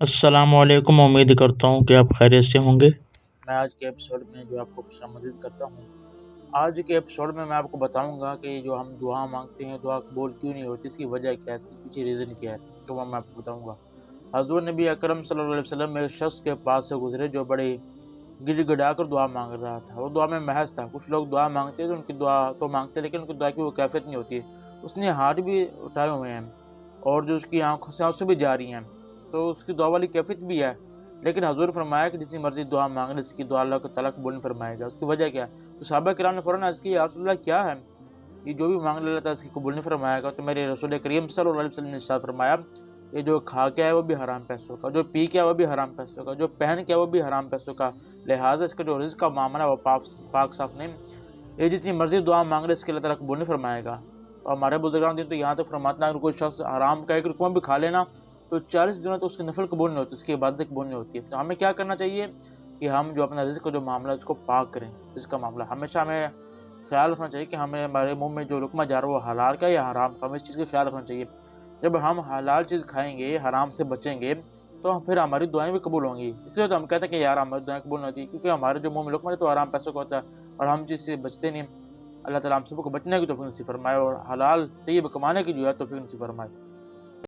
السلام علیکم، امید کرتا ہوں کہ آپ خیریت سے ہوں گے۔ میں آج کے ایپیسوڈ میں جو آپ کو خوش آمدید کرتا ہوں۔ آج کے ایپیسوڈ میں آپ کو بتاؤں گا کہ جو ہم دعا مانگتے ہیں دعا قبول کیوں نہیں ہوتی، اس کی وجہ کیا ہے، اس کے پیچھے ریزن کیا ہے، تو میں آپ کو بتاؤں گا۔ حضور نبی اکرم صلی اللہ علیہ وسلم ایک شخص کے پاس سے گزرے جو بڑے گڑ گڑا کر دعا مانگ رہا تھا۔ وہ دعا میں محض تھا۔ کچھ لوگ دعا مانگتے ہیں تو ان کی دعا تو مانگتے ہیں لیکن ان کی دعا کی وہ کیفیت نہیں ہوتی ہے۔ اس نے ہاتھ بھی اٹھائے ہوئے ہیں اور جو اس کی آنکھوں سے آنسو بھی جاری ہیں، تو اس کی دعا والی کیفیت بھی ہے، لیکن حضور فرمایا کہ جتنی مرضی دعا مانگ لے اس کی دعا اللہ تعالیٰ قبول نہیں فرمائے گا۔ اس کی وجہ کیا ہے؟ تو صحابہ کرام نے فوراً عرض کی، یا رسول اللہ کیا ہے یہ جو بھی مانگ لے اللہ تعالیٰ اس کی قبول نہیں فرمائے گا؟ تو میرے رسول کریم صلی اللہ علیہ وسلم نے ارشاد فرمایا، یہ جو کھا کے ہے وہ بھی حرام پیسوں کا، جو پی کے ہے وہ بھی حرام پیسوں کا، جو پہن کے ہے وہ بھی حرام پیسوں کا، لہٰذا اس کا جو رزق کا معاملہ ہے وہ پاک صاف نہیں۔ یہ جتنی مرضی دعا مانگ لے اس کے اللہ تعالیٰ قبول نہیں فرمائے گا۔ اور ہمارے بزرگان دین تو یہاں تک فرماتے ہیں اگر کوئی شخص حرام کا ایک رقمہ بھی کھا لینا تو 40 دنوں تک اس کی نفل قبول نہیں ہوتی، اس کی عبادت قبول نہیں ہوتی ہے۔ تو ہمیں کیا کرنا چاہیے کہ ہم جو اپنا رزق کا جو معاملہ ہے اس کو پاک کریں۔ رزق کا معاملہ ہمیشہ ہمیں خیال رکھنا چاہیے کہ ہمارے منہ میں جو لقمہ جا رہا ہے وہ حلال کا یا حرام کا، ہمیں اس چیز کا خیال رکھنا چاہیے۔ جب ہم حلال چیز کھائیں گے، حرام سے بچیں گے، تو پھر ہماری دعائیں بھی قبول ہوں گی۔ اس لیے تو ہم کہتے ہیں کہ یار ہماری دعائیں قبول نہیں ہوتی، کیونکہ ہمارے جو منہ میں لقمہ ہے تو حرام پیسوں کا ہوتا ہے اور ہم چیز سے بچتے نہیں۔ اللہ تعالیٰ ہم سب کو بچنے کی توفیق نصیب فرمائے اور حلال طیب کمانے کی جو ہے توفیق نصیب فرمائے۔